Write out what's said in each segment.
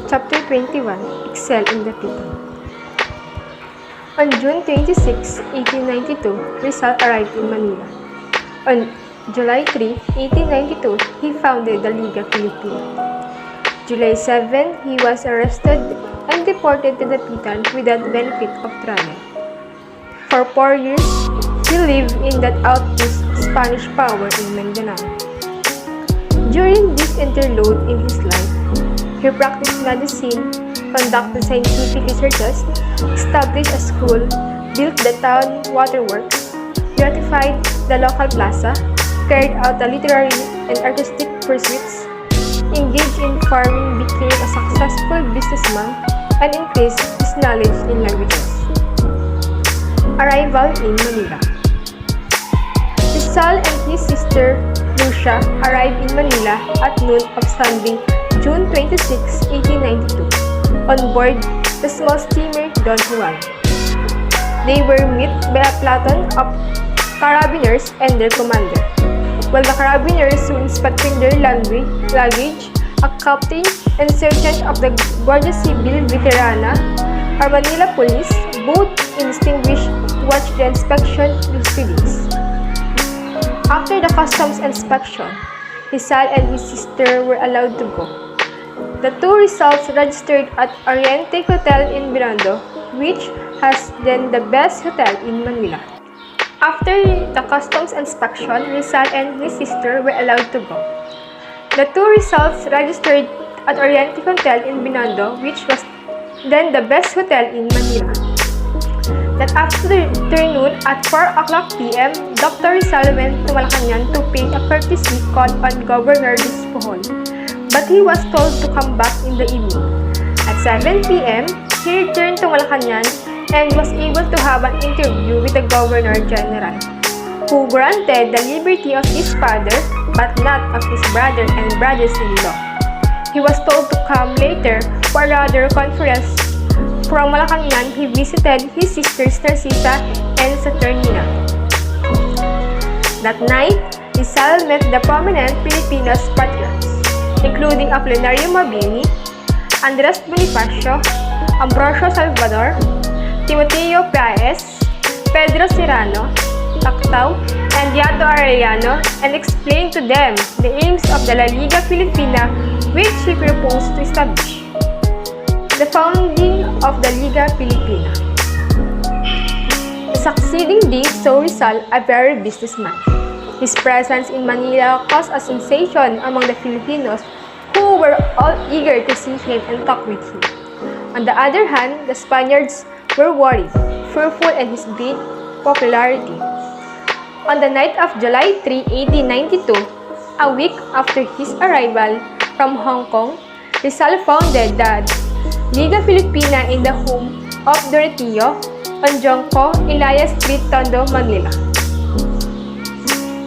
Chapter 21, EXILE in DAPITAN. On June 26, 1892, Rizal arrived in Manila. On July 3, 1892, he founded the Liga Filipina. July 7, he was arrested and deported to Dapitan without benefit of trial. For 4 years, he lived in that outpost of Spanish power in Mindanao. During this interlude in his life, he practiced medicine, conducted scientific researches, established a school, built the town waterworks, beautified the local plaza, carried out the literary and artistic pursuits, engaged in farming, became a successful businessman, and increased his knowledge in languages. Arrival in Manila. Rizal and his sister Lucia arrived in Manila at noon of Sunday, June 26, 1892, on board the small steamer Don Juan. They were met by a platoon of carabiners and their commander. While the carabiners were inspecting their luggage, a captain and sergeant of the Guardia Civil Veterana or Manila Police, both distinguished, watched the inspection proceedings. After the customs inspection, Rizal and his sister were allowed to go. The two Rizals registered at Oriente Hotel in Binondo, which has then the best hotel in Manila. After the customs inspection, Rizal and his sister were allowed to go. The two Rizals registered at Oriente Hotel in Binondo, which was then the best hotel in Manila. That afternoon at 4 o'clock p.m., Dr. Rizal went to Malacanang to pay a courtesy call on Governor Fabol, but he was told to come back in the evening. At 7 p.m., he returned to Malacanang and was able to have an interview with the Governor General, who granted the liberty of his father but not of his brother and brothers-in-law. He was told to come later for another conference. From Malacanang, he visited his sisters Narcisa and Saturnina. That night, Rizal met the prominent Filipinos patriots, including Apolinario Mabini, Andres Bonifacio, Ambrosio Salvador, Timoteo Paez, Pedro Serrano, Tactao, and Beato Arellano, and explained to them the aims of the La Liga Filipina, which he proposed to establish. The founding of the Liga Filipina. The succeeding day saw Rizal a very businessman. His presence in Manila caused a sensation among the Filipinos who were all eager to see him and talk with him. On the other hand, the Spaniards were worried, fearful at his great popularity. On the night of July 3, 1892, a week after his arrival from Hong Kong, Rizal founded the Liga Filipina in the home of Doroteo on Jonco, Ilaya Street, Tondo, Manila.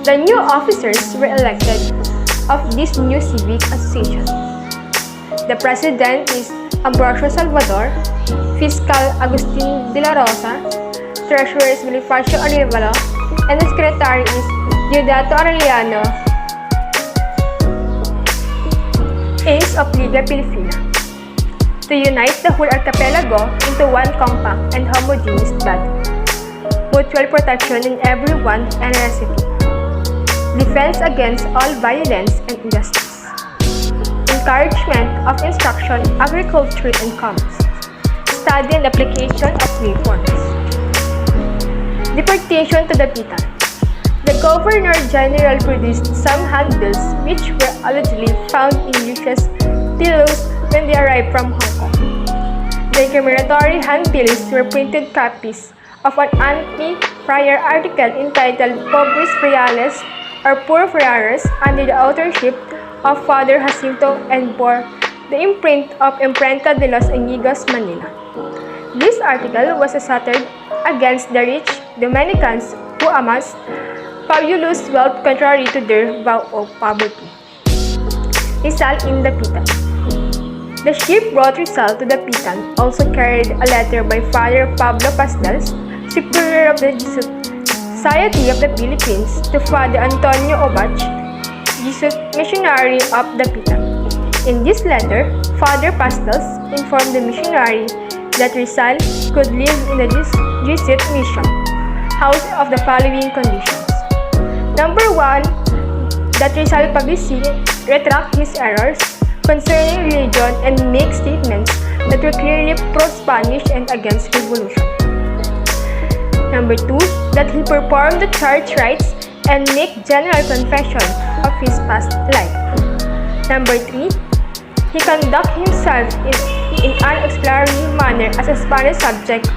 The new officers were elected of this new civic association. The president is Ambrosio Salvador, Fiscal Agustin de la Rosa, Treasurer is Bonifacio Arevalo, and the secretary is Deodato Arellano. Aims of Liga Filipina: to unite the whole archipelago into one compact and homogeneous body, mutual protection in everyone and recipe, defense against all violence and injustice, encouragement of instruction, agriculture, and commerce, study and application of reforms. Deportation to Dapitan. The Governor General produced some handbills which were allegedly found in Lucia's pillows when they arrived from Hong Kong. The incriminatory handbills were printed copies of an anti-friar article entitled Pobres Friales or Poor Friars under the authorship of Father Jacinto and bore the imprint of Imprenta de los Amigos, Manila. This article was a satire against the rich Dominicans who amassed fabulous wealth contrary to their vow of poverty. Rizal in Dapitan. The ship brought Rizal to Dapitan also carried a letter by Father Pablo Pasdals, Superior of the Jesuit Society of the Philippines, to Father Antonio Obach, Jesuit Missionary of Dapitan. In this letter, Father Pastels informed the missionary that Rizal could live in the Jesuit mission house of the following conditions. Number 1, that Rizal publicly retract his errors concerning religion and make statements that were clearly pro-Spanish and against revolution. Number 2, that he perform the church rites and make general confession of his past life. Number 3, he conduct himself in an exemplary manner as a Spanish subject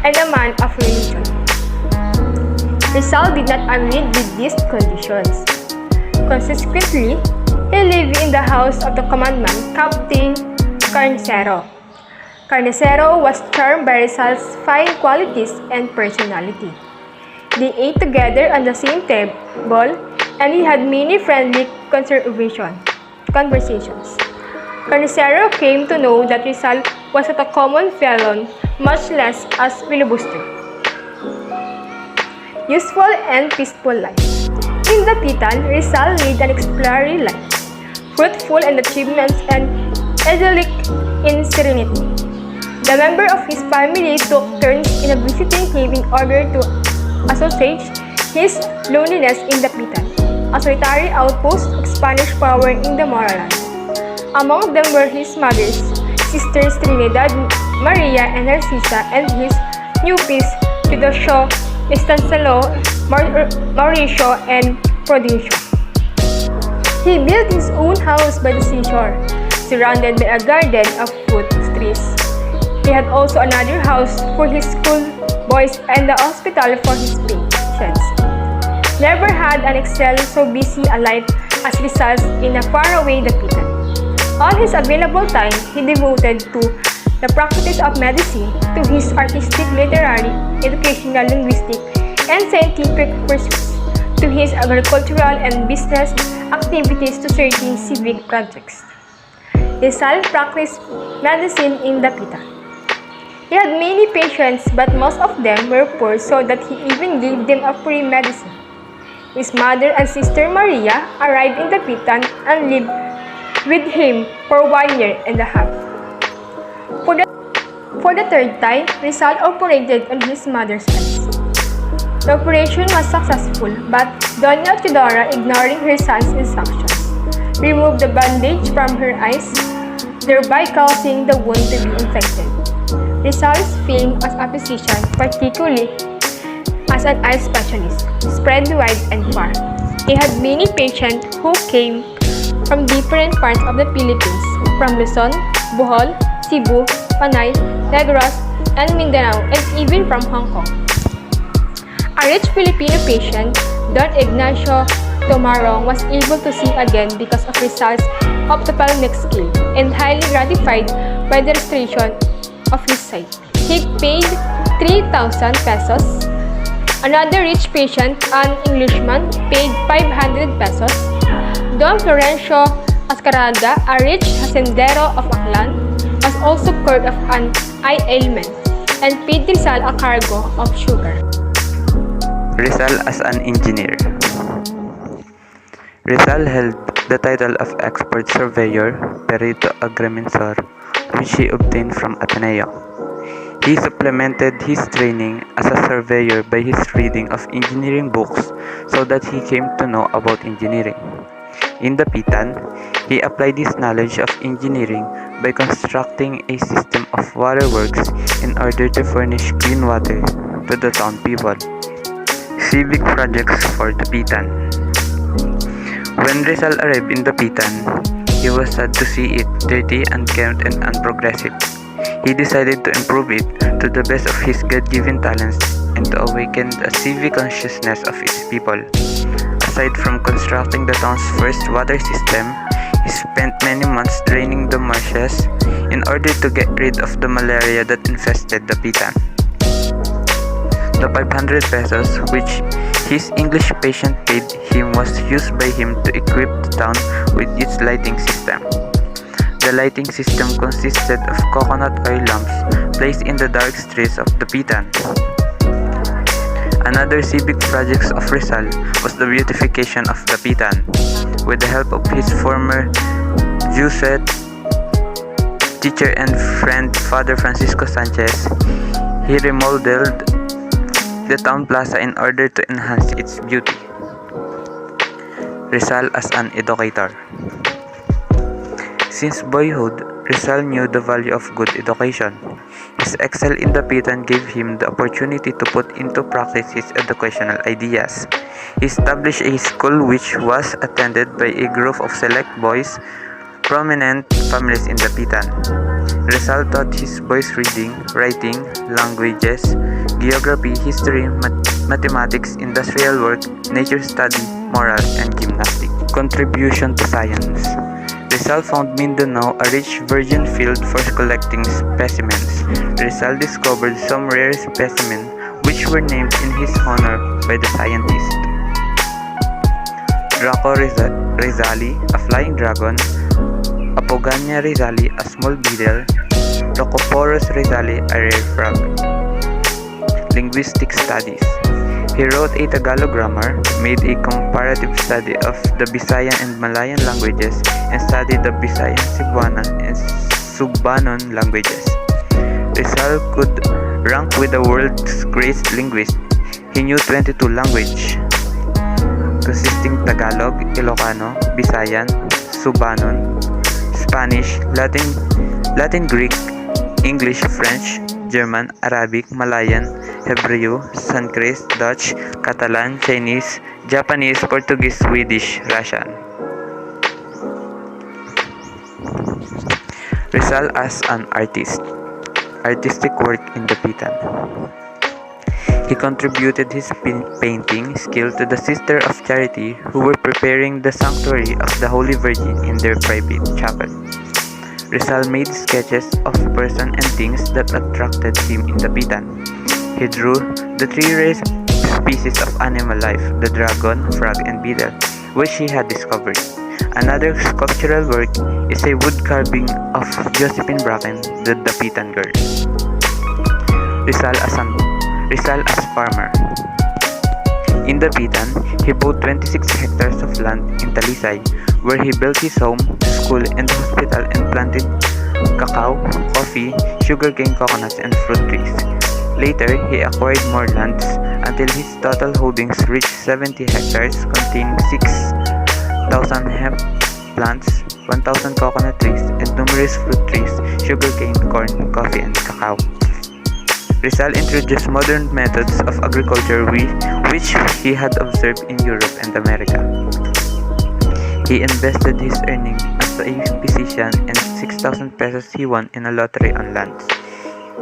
and a man of religion. Rizal did not agree with these conditions. Consequently, he lived in the house of the commandant, Captain Carnicero. Carnicero was charmed by Rizal's fine qualities and personality. They ate together on the same table, and he had many friendly conversations. Carnicero came to know that Rizal was not a common felon, much less as filibuster. Useful and peaceful life. In Dapitan, Rizal lived an exemplary life, fruitful in achievements and idyllic in serenity. The members of his family took turns in visiting him in order to assuage his loneliness in Dapitan, a solitary outpost of Spanish power in the Moralan. Among them were his mothers, sisters Trinidad, Maria, and Narcisa, and his newpies, Teodosio, Estancelo, Mauricio, and Prudencio. He built his own house by the seashore, surrounded by a garden of fruit trees. He had also another house for his school boys and the hospital for his patients. Never had an EXILE so busy a life as Rizal's in a faraway Dapitan. All his available time he devoted to the practice of medicine, to his artistic, literary, educational, linguistic, and scientific pursuits, to his agricultural and business activities, to certain civic projects. Rizal practiced medicine in Dapitan. He had many patients, but most of them were poor, so that he even gave them a free medicine. His mother and sister Maria arrived in Dapitan and lived with him for 1 year and a half. For the third time, Rizal operated on his mother's eyes. The operation was successful, but Doña Teodora, ignoring her son's instructions, removed the bandage from her eyes, thereby causing the wound to be infected. Rizal's fame as a physician, particularly as an eye specialist, spread wide and far. He had many patients who came from different parts of the Philippines, from Luzon, Bohol, Cebu, Panay, Negros, and Mindanao, and even from Hong Kong. A rich Filipino patient, Don Ignacio Tomarong, was able to see again because of Rizal's ophthalmic skill, and highly gratified by the restoration of his sight. He paid 3,000 pesos. Another rich patient, an Englishman, paid 500 pesos. Don Florencio Ascarada, a rich hacendero of Aklan, was also cured of an eye ailment and paid Rizal a cargo of sugar. Rizal as an engineer. Rizal held the title of expert surveyor, perito agrimensor, which he obtained from Ateneo. He supplemented his training as a surveyor by his reading of engineering books so that he came to know about engineering. In Dapitan, he applied his knowledge of engineering by constructing a system of waterworks in order to furnish clean water to the town people. Civic projects for Dapitan. When Rizal arrived in Dapitan, he was sad to see it dirty, unkempt, and unprogressive. He decided to improve it to the best of his God-given talents and to awaken the civic consciousness of its people. Aside from constructing the town's first water system, he spent many months draining the marshes in order to get rid of the malaria that infested Dapitan. The 500 pesos which his English patient paid him was used by him to equip the town with its lighting system. The lighting system consisted of coconut oil lamps placed in the dark streets of Dapitan. Another civic project of Rizal was the beautification of Dapitan. With the help of his former Jesuit teacher and friend Father Francisco Sanchez, he remodeled the town plaza in order to enhance its beauty. Rizal as an educator. Since boyhood, Rizal knew the value of good education. His EXILE in DAPITAN gave him the opportunity to put into practice his educational ideas. He established a school which was attended by a group of select boys, prominent families in DAPITAN. Rizal taught his boys reading, writing, languages, geography, history, mathematics, industrial work, nature study, morals, and gymnastics. Contribution to science. Rizal found Mindanao a rich virgin field for collecting specimens. Rizal discovered some rare specimens which were named in his honor by the scientists. Draco rizali, a flying dragon, Apogania rizali, a small beetle, Rhocoporus rizali, a rare frog. Linguistic studies. He wrote a Tagalog grammar, made a comparative study of the Visayan and Malayan languages, and studied the Visayan, Cebuana, and Subanon languages. Rizal could rank with the world's greatest linguists. He knew 22 languages, consisting Tagalog, Ilocano, Visayan, Subanon, Spanish, Latin Greek, English, French, German, Arabic, Malayan, Hebrew, Sanskrit, Dutch, Catalan, Chinese, Japanese, Portuguese, Swedish, Russian. Rizal as an artist. Artistic work in DAPITAN. He contributed his painting skill to the Sisters of Charity who were preparing the sanctuary of the Holy Virgin in their private chapel. Rizal made sketches of persons and things that attracted him in DAPITAN. He drew the three rare species of animal life, the dragon, frog, and beetle, which he had discovered. Another sculptural work is a wood carving of Josephine Bracken, the DAPITAN girl. Rizal as farmer. In DAPITAN, he bought 26 hectares of land in Talisay, where he built his home, school, and hospital and planted cacao, coffee, sugarcane, coconuts, and fruit trees. Later, he acquired more lands until his total holdings reached 70 hectares containing 6,000 hemp plants, 1,000 coconut trees, and numerous fruit trees, sugarcane, corn, coffee, and cacao. Rizal introduced modern methods of agriculture which he had observed in Europe and America. He invested his earnings as a physician and 6,000 pesos he won in a lottery on lands.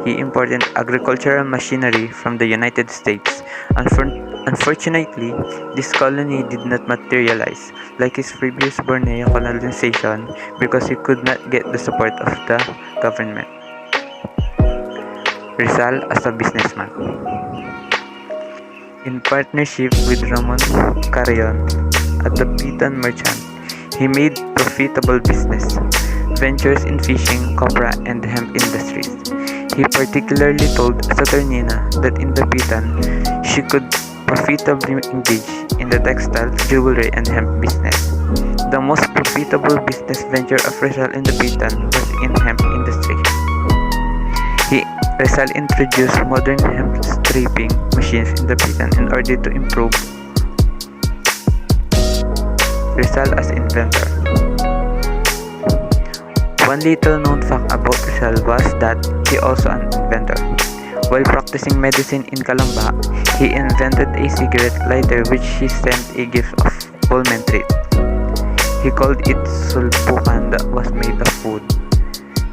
He imported agricultural machinery from the United States. Unfortunately, this colony did not materialize, like his previous Borneo colonization, because he could not get the support of the government. Rizal as a businessman. In partnership with Ramon Carrion, a DAPITAN merchant, he made profitable business ventures in fishing, copra, and hemp industries. He particularly told Saturnina that in DAPITAN, she could profitably engage in the textile, jewelry, and hemp business. The most profitable business venture of Rizal in DAPITAN was in hemp industry. Rizal introduced modern hemp stripping machines in DAPITAN in order to improve. Rizal as inventor. One little known fact about Rizal was that he also an inventor. While practicing medicine in Calamba, he invented a cigarette lighter which he sent a gift of Volmentrit. He called it sulpukan that was made of wood.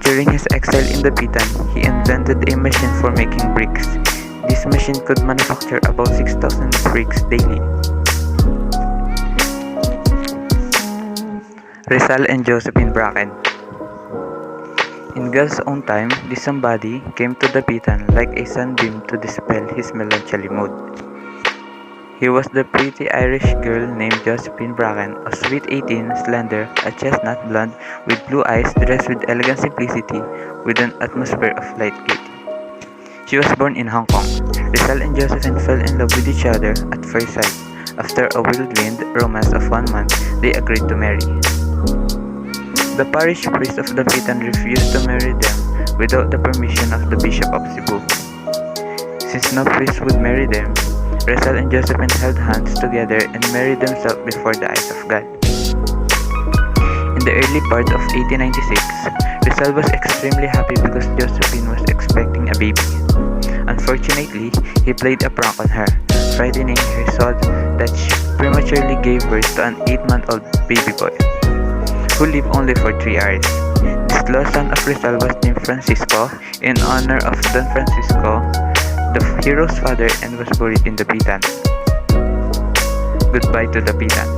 During his exile in DAPITAN, he invented a machine for making bricks. This machine could manufacture about 6,000 bricks daily. Rizal and Josephine Bracken. In God's own time, this somebody came to DAPITAN like a sunbeam to dispel his melancholy mood. He was the pretty Irish girl named Josephine Bracken, a sweet 18, slender, a chestnut blonde with blue eyes, dressed with elegant simplicity, with an atmosphere of light gaiety. She was born in Hong Kong. Rizal and Josephine fell in love with each other at first sight. After a whirlwind romance of 1 month, they agreed to marry. The parish priest of Dapitan refused to marry them without the permission of the Bishop of Cebu. Since no priest would marry them, Rizal and Josephine held hands together and married themselves before the eyes of God. In the early part of 1896, Rizal was extremely happy because Josephine was expecting a baby. Unfortunately, he played a prank on her, frightening her so that she prematurely gave birth to an 8-month-old baby boy, who lived only for 3 hours. This lost son of Rizal was named Francisco in honor of Don Francisco, the hero's father, and was buried in Dapitan. Goodbye to Dapitan.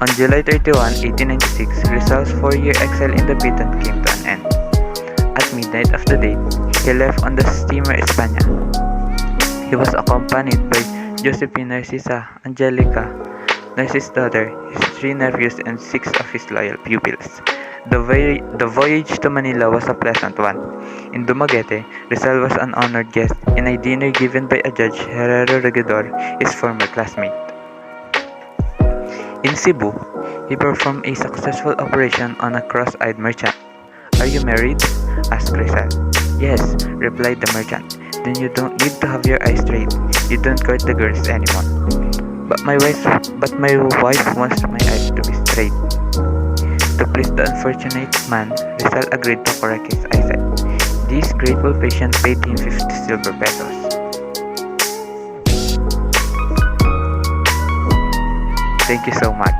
On July 31, 1896, Rizal's 4-year exile in Dapitan came to an end. At midnight of the date, he left on the steamer España. He was accompanied by Josephine, Narcisa, Angelica, Narcis's daughter, his 3 nephews, and 6 of his loyal pupils. The voyage to Manila was a pleasant one. In Dumaguete, Rizal was an honored guest in a dinner given by a Judge Herrero Regidor, his former classmate. In Cebu, he performed a successful operation on a cross-eyed merchant. "Are you married?" asked Rizal. "Yes," replied the merchant. "Then you don't need to have your eyes straight. You don't court the girls anymore." But my wife wants my eyes to be straight." To please the unfortunate man, Rizal agreed to correct his eyesight. This grateful patient paid him 50 silver pesos. Thank you so much.